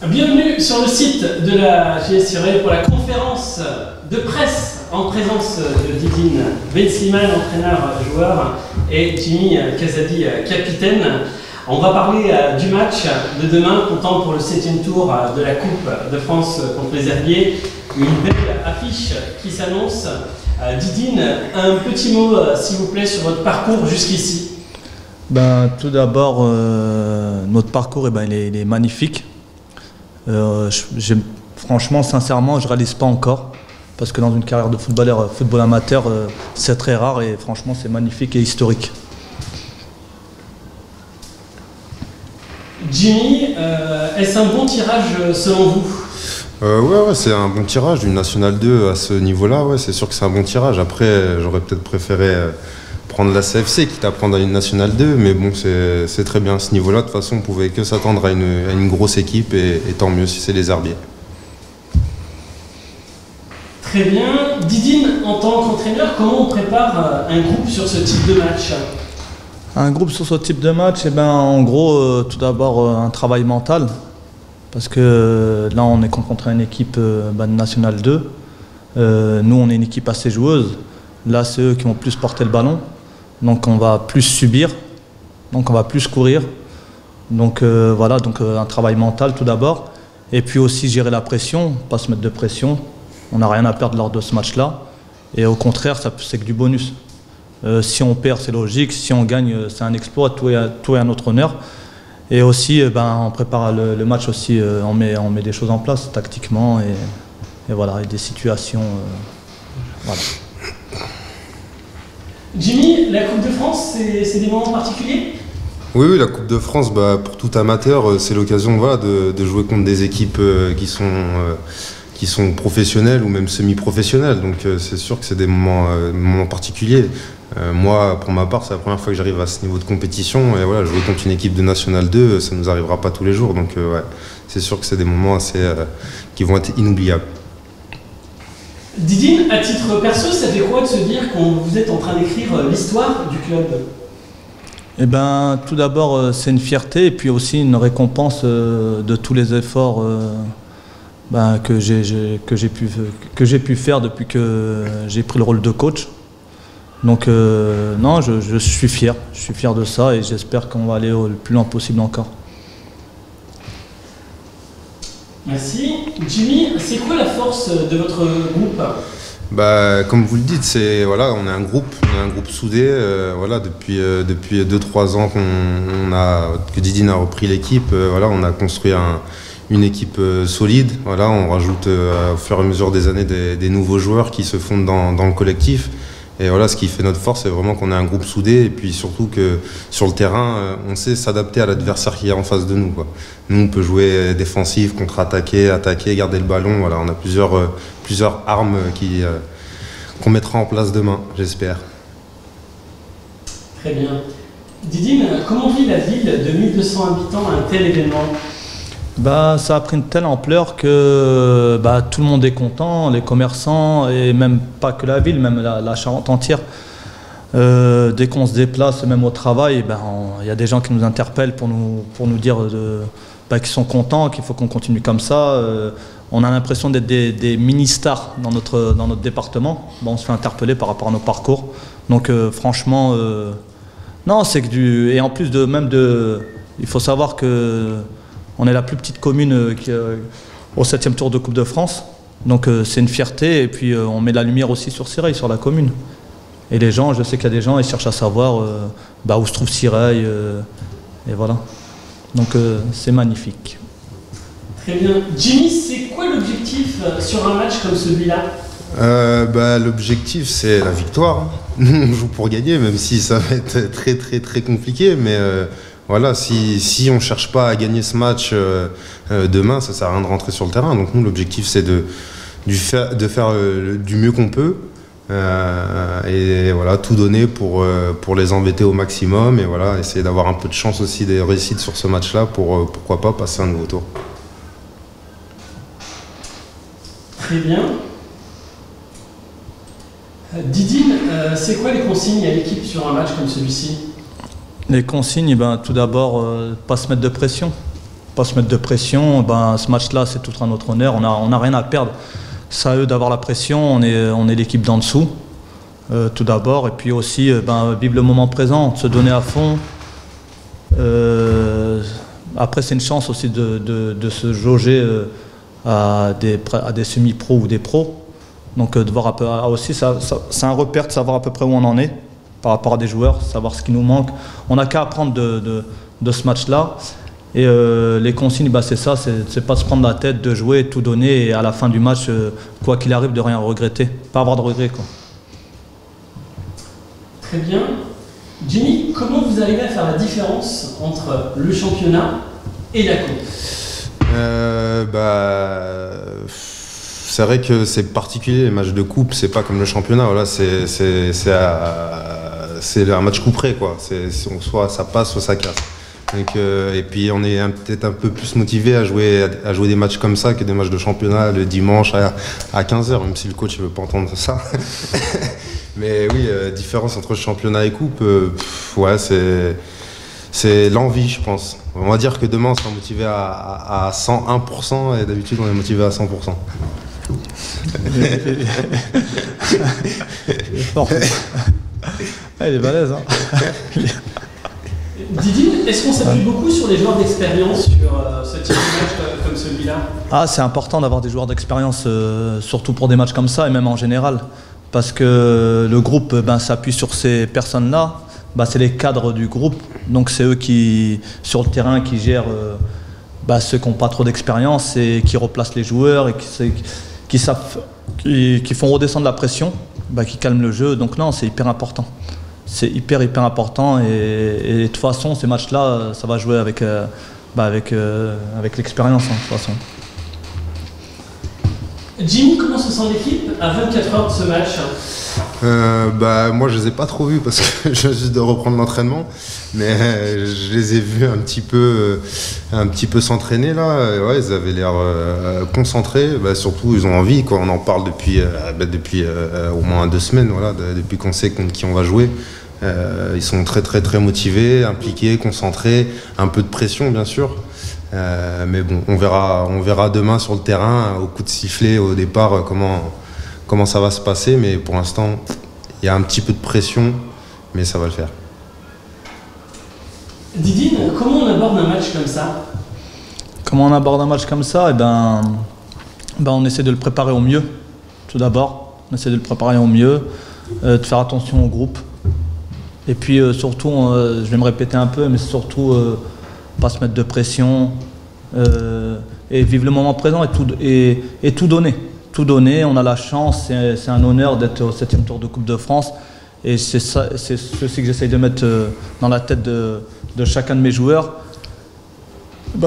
Bienvenue sur le site de la JS Surveille pour la conférence de presse en présence de Didine Ben-Slimane, entraîneur-joueur, et Jimmy Kazadi, capitaine. On va parler du match de demain, comptant pour le 7e tour de la Coupe de France contre les Herbiers. Une belle affiche qui s'annonce. Didine, un petit mot, s'il vous plaît, sur votre parcours jusqu'ici. Tout d'abord, notre parcours il est magnifique. Franchement, sincèrement, je ne réalise pas encore. Parce que dans une carrière de football amateur, c'est très rare et franchement, c'est magnifique et historique. Jimmy, est-ce un bon tirage selon vous? Ouais, c'est un bon tirage d'une Nationale 2 à ce niveau-là. Ouais, c'est sûr que c'est un bon tirage. Après, j'aurais peut-être préféré prendre la CFC, quitte à prendre une Nationale 2, mais bon, c'est très bien à ce niveau-là. De toute façon, on pouvait que s'attendre à une grosse équipe et tant mieux si c'est les Herbiers. Très bien. Didine, en tant qu'entraîneur, comment on prépare un groupe sur ce type de match? Un groupe sur ce type de match, en gros, tout d'abord, un travail mental. Parce que là, on est confronté à une équipe de Nationale 2. Nous, on est une équipe assez joueuse. Là, c'est eux qui vont plus porter le ballon. Donc, on va plus subir. Donc, on va plus courir. Donc, voilà, un travail mental tout d'abord. Et puis aussi gérer la pression, pas se mettre de pression. On n'a rien à perdre lors de ce match-là. Et au contraire, c'est que du bonus. Si on perd, c'est logique. Si on gagne, c'est un exploit. Tout est à notre honneur. Et aussi, on prépare le match aussi. On met des choses en place tactiquement et voilà, et des situations. Voilà. Jimmy, la Coupe de France, c'est des moments particuliers? Oui, la Coupe de France, pour tout amateur, c'est l'occasion de jouer contre des équipes qui sont professionnelles ou même semi-professionnelles. Donc c'est sûr que c'est des moments particuliers. Moi, pour ma part, c'est la première fois que j'arrive à ce niveau de compétition. Et voilà, jouer contre une équipe de Nationale 2, ça ne nous arrivera pas tous les jours. Donc ouais, c'est sûr que c'est des moments qui vont être inoubliables. Didine, à titre perso, ça fait quoi de se dire qu'on vous êtes en train d'écrire l'histoire du club? Tout d'abord, c'est une fierté et puis aussi une récompense de tous les efforts que j'ai pu faire depuis que j'ai pris le rôle de coach. Donc non, je suis fier de ça et j'espère qu'on va aller le plus loin possible encore. Merci. Jimmy, c'est quoi la force de votre groupe? Comme vous le dites, on est un groupe soudé. Depuis 2-3 ans que Didine a repris l'équipe. On a construit une équipe solide. On rajoute au fur et à mesure des années des nouveaux joueurs qui se fondent dans le collectif. Et voilà, ce qui fait notre force, c'est vraiment qu'on est un groupe soudé et puis surtout que sur le terrain, on sait s'adapter à l'adversaire qui est en face de nous, quoi. Nous, on peut jouer défensif, contre-attaquer, attaquer, garder le ballon. Voilà, on a plusieurs armes qu'on mettra en place demain, j'espère. Très bien. Didine, comment vit la ville de 1200 habitants à un tel événement? Ça a pris une telle ampleur que tout le monde est content, les commerçants et même pas que la ville, même la Charente entière. Dès qu'on se déplace, même au travail, il y a des gens qui nous interpellent pour nous dire qu'ils sont contents, qu'il faut qu'on continue comme ça. On a l'impression d'être des mini-stars dans notre département. On se fait interpeller par rapport à nos parcours. Donc franchement, non, c'est que et en plus il faut savoir que on est la plus petite commune au 7e tour de Coupe de France. Donc c'est une fierté et puis on met la lumière aussi sur Sireil, sur la commune. Et les gens, je sais qu'il y a des gens, ils cherchent à savoir où se trouve Sireil. Et voilà. Donc c'est magnifique. Très bien. Jimmy, c'est quoi l'objectif sur un match comme celui-là? L'objectif, c'est la victoire. On joue pour gagner, même si ça va être très très très compliqué. Mais voilà, si on ne cherche pas à gagner ce match demain, ça ne sert à rien de rentrer sur le terrain. Donc nous, l'objectif, c'est de faire du mieux qu'on peut. Et voilà, tout donner pour les embêter au maximum. Et voilà, essayer d'avoir un peu de chance aussi des réussites sur ce match-là pour pourquoi pas passer un nouveau tour. Très bien. Didine, c'est quoi les consignes à l'équipe sur un match comme celui-ci? Les consignes, tout d'abord, pas se mettre de pression. pas se mettre de pression. Ben, ce match-là, c'est tout à notre honneur. On n'a rien à perdre. C'est à eux d'avoir la pression. On est l'équipe d'en dessous, tout d'abord. Et puis aussi, vivre le moment présent, se donner à fond. Après, c'est une chance aussi de se jauger à des semi-pros ou des pros. Donc de voir aussi, c'est un repère de savoir à peu près où on en est par rapport à des joueurs, savoir ce qui nous manque. On n'a qu'à apprendre de ce match-là. Et les consignes, c'est ça, c'est pas se prendre la tête, de jouer, tout donner, et à la fin du match, quoi qu'il arrive, de rien regretter. Pas avoir de regrets, quoi. Très bien. Jimmy, comment vous arrivez à faire la différence entre le championnat et la coupe? C'est vrai que c'est particulier, les matchs de coupe, c'est pas comme le championnat, voilà, c'est un match couperé, quoi. Soit ça passe, soit ça casse. Donc, et puis on est peut-être un peu plus motivé à jouer des matchs comme ça que des matchs de championnat le dimanche à 15h, même si le coach ne veut pas entendre ça. Mais oui, différence entre championnat et coupe, ouais, c'est l'envie, je pense. On va dire que demain on sera motivé à 101% et d'habitude on est motivé à 100%. Il est fort. Il est balèze, hein. Didine, est-ce qu'on s'appuie beaucoup sur les joueurs d'expérience sur ce type de match comme celui-là? Ah, c'est important d'avoir des joueurs d'expérience, surtout pour des matchs comme ça et même en général. Parce que le groupe s'appuie sur ces personnes-là. C'est les cadres du groupe. Donc c'est eux qui, sur le terrain, qui gèrent ceux qui n'ont pas trop d'expérience et qui replacent les joueurs et qui font redescendre la pression, qui calment le jeu. Donc non, c'est hyper important. C'est hyper important et de toute façon, ces matchs-là, ça va jouer avec l'expérience, hein, de toute façon. Jimmy, comment se sent l'équipe à 24 heures de ce match? Moi, je les ai pas trop vus parce que je viens juste de reprendre l'entraînement, mais je les ai vus un petit peu s'entraîner là. Ouais, ils avaient l'air concentrés. Surtout, ils ont envie, quoi. On en parle depuis au moins 2 semaines, voilà, depuis qu'on sait contre qui on va jouer. Ils sont très très très motivés, impliqués, concentrés, un peu de pression bien sûr. Mais bon, on verra demain sur le terrain, au coup de sifflet au départ, comment ça va se passer. Mais pour l'instant, il y a un petit peu de pression, mais ça va le faire. Didine, comment on aborde un match comme ça? Comment on aborde un match comme ça? On essaie de le préparer au mieux, tout d'abord. On essaie de le préparer au mieux, de faire attention au groupe. Et puis surtout, je vais me répéter un peu, mais surtout pas se mettre de pression et vivre le moment présent et tout donner. Tout donner, on a la chance, c'est un honneur d'être au 7e tour de Coupe de France. Et c'est ceci que j'essaye de mettre dans la tête de chacun de mes joueurs.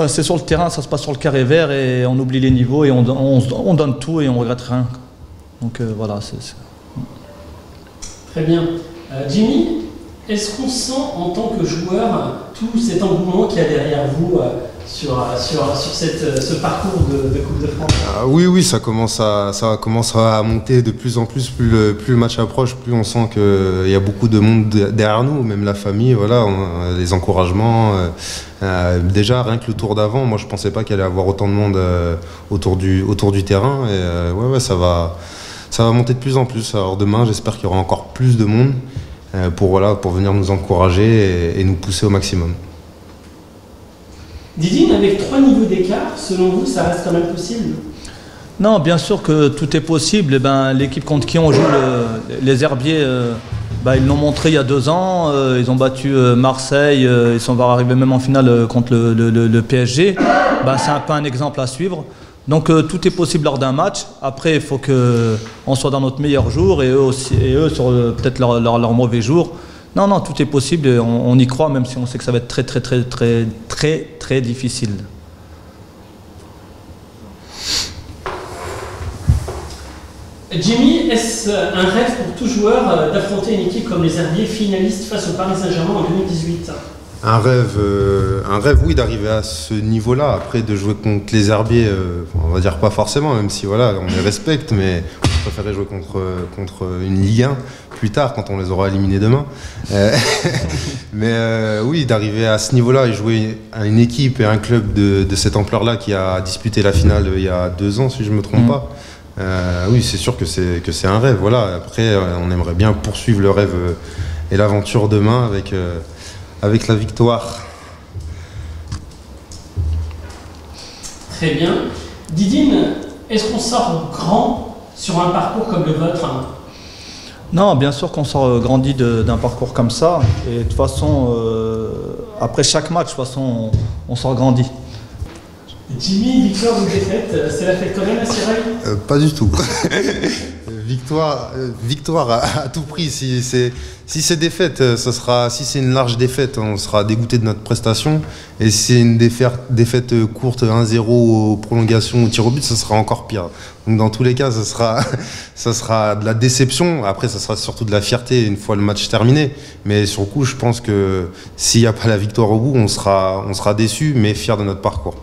C'est sur le terrain, ça se passe sur le carré vert et on oublie les niveaux et on donne tout et on ne regrette rien. Donc voilà. Très bien. Jimmy, est-ce qu'on sent en tant que joueur tout cet engouement qu'il y a derrière vous sur ce parcours de Coupe de France? Oui, ça commence à monter de plus en plus. Plus le match approche, plus on sent qu'il y a beaucoup de monde derrière nous, même la famille, voilà, les encouragements. Déjà, rien que le tour d'avant, moi je pensais pas qu'il allait y avoir autant de monde autour du terrain. Et ouais, ça va monter de plus en plus. Alors demain, j'espère qu'il y aura encore plus de monde pour venir nous encourager et nous pousser au maximum. Didine, avec 3 niveaux d'écart, selon vous, ça reste quand même possible? Non, bien sûr que tout est possible. L'équipe contre qui on joue, les Herbiers, ils l'ont montré il y a 2 ans. Ils ont battu Marseille, ils sont arrivés même en finale contre le PSG. C'est un peu un exemple à suivre. Donc tout est possible lors d'un match. Après, il faut qu'on soit dans notre meilleur jour et eux sur peut-être leur mauvais jour. Non, tout est possible et on y croit, même si on sait que ça va être très, très, très, très, très, très difficile. Jimmy, est-ce un rêve pour tout joueur d'affronter une équipe comme les Herbiers finalistes face au Paris Saint-Germain en 2018? Un rêve, oui, d'arriver à ce niveau-là. Après, de jouer contre les Herbiers, on va dire pas forcément, même si voilà, on les respecte, mais préférerais jouer contre une Ligue 1 plus tard, quand on les aura éliminés demain. Mais oui, d'arriver à ce niveau-là et jouer à une équipe et un club de cette ampleur-là qui a disputé la finale il y a 2 ans, si je ne me trompe pas, oui, c'est sûr que c'est un rêve. Voilà. Après, on aimerait bien poursuivre le rêve et l'aventure demain avec la victoire. Très bien. Didine, est-ce qu'on sort grand sur un parcours comme le vôtre? Non, bien sûr qu'on sort grandi d'un parcours comme ça. Et de toute façon, après chaque match, de toute façon, on sort grandi. Jimmy, victoire ou défaite, c'est la fête quand même à Sireuil? Pas du tout. Victoire à tout prix. Si c'est défaite, si c'est une large défaite, on sera dégoûté de notre prestation. Et si c'est une défaite courte, 1-0 aux prolongations ou tir au but, ça sera encore pire. Donc dans tous les cas, ça sera de la déception. Après, ça sera surtout de la fierté une fois le match terminé. Mais sur le coup, je pense que s'il n'y a pas la victoire au bout, on sera déçu, mais fier de notre parcours.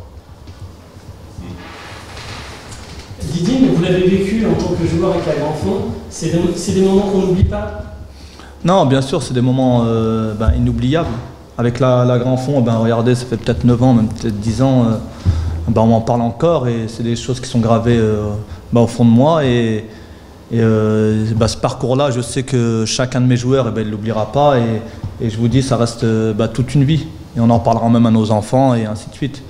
Didine, vous l'avez vécu en tant que joueur avec la Grand Fond, c'est des moments qu'on n'oublie pas? Non, bien sûr, c'est des moments inoubliables. Avec la Grand Fond, regardez, ça fait peut-être 9 ans, même peut-être 10 ans, on en parle encore et c'est des choses qui sont gravées au fond de moi. Et ce parcours-là, je sais que chacun de mes joueurs, il ne l'oubliera pas. Et je vous dis, ça reste toute une vie. Et on en parlera même à nos enfants et ainsi de suite.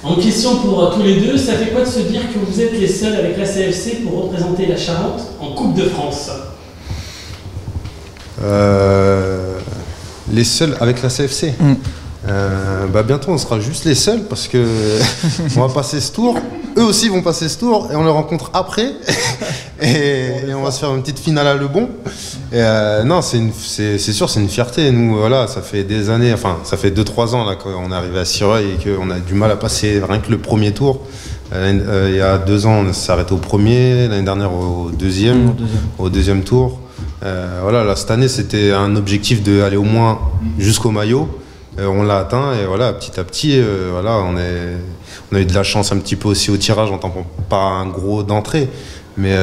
En question pour tous les deux, ça fait quoi de se dire que vous êtes les seuls avec la CFC pour représenter la Charente en Coupe de France? Les seuls avec la CFC bientôt on sera juste les seuls parce que on va passer ce tour. Eux aussi vont passer ce tour et on les rencontre après et on va se faire une petite finale à Le Bon. Non, c'est sûr, c'est une fierté. Nous, voilà, ça fait des années, enfin, ça fait 2-3 ans là qu'on est arrivé à Sireuil et qu'on a du mal à passer rien que le premier tour. Il y a 2 ans, on s'est arrêté au premier, l'année dernière au deuxième tour. Voilà, là, cette année, c'était un objectif d'aller au moins jusqu'au maillot. On l'a atteint et voilà, petit à petit, voilà, on a eu de la chance un petit peu aussi au tirage, on n'entend pas un gros d'entrée. Mais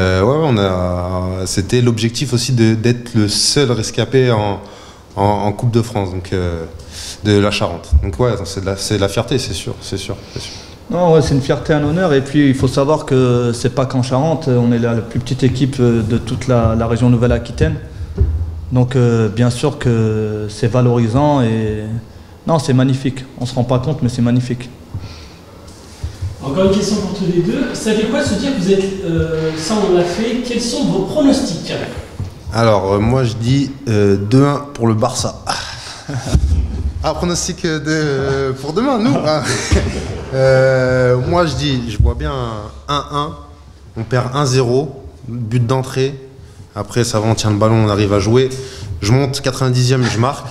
c'était l'objectif aussi d'être le seul rescapé en Coupe de France, donc de la Charente. Donc ouais, c'est de la fierté, c'est sûr. Non, ouais, c'est une fierté, un honneur. Et puis il faut savoir que c'est pas qu'en Charente, on est la plus petite équipe de toute la région Nouvelle-Aquitaine. Donc bien sûr que c'est valorisant et non, c'est magnifique. On se rend pas compte, mais c'est magnifique. Encore une question pour tous les deux. Ça fait quoi de se dire que vous êtes, ça on l'a fait, quels sont vos pronostics? Alors, moi je dis 2-1 pour le Barça. Pronostic pour demain, nous moi je vois bien 1-1, on perd 1-0, but d'entrée. Après ça va, on tient le ballon, on arrive à jouer. Je monte 90e, je marque.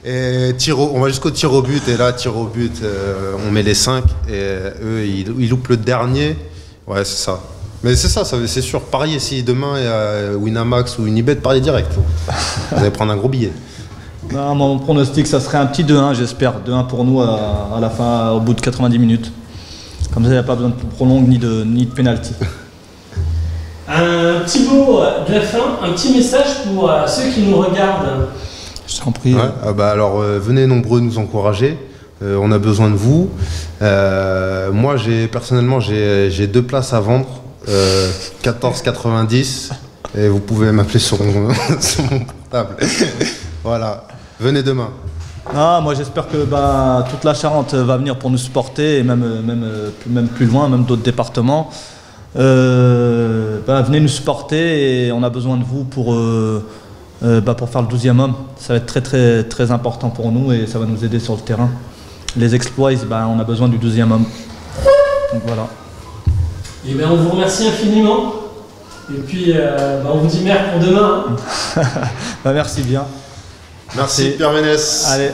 Et on va jusqu'au tir au but, et là, tir au but, on met les 5, et eux, ils loupent le dernier. Ouais, c'est ça. Mais c'est ça, c'est sûr. Pariez, si demain il y a Winamax ou Unibet, pariez direct. Vous allez prendre un gros billet. Non, mon pronostic, ça serait un petit 2-1, j'espère. 2-1 pour nous à la fin, au bout de 90 minutes. Comme ça, il n'y a pas besoin de prolongue ni de pénalty. Un petit mot de la fin, un petit message pour ceux qui nous regardent. Je t'en prie. Ouais, alors venez nombreux nous encourager, on a besoin de vous. Moi personnellement j'ai 2 places à vendre, 14,90 et vous pouvez m'appeler sur mon portable. Voilà, venez demain. Moi j'espère que toute la Charente va venir pour nous supporter et même plus loin, même d'autres départements. Venez nous supporter et on a besoin de vous pour faire le 12e homme. Ça va être très très très important pour nous et ça va nous aider sur le terrain. Les exploits, on a besoin du 12e homme. Donc voilà. Et on vous remercie infiniment. Et puis on vous dit merde pour demain. Merci bien. Merci Pierre Ménès. Allez.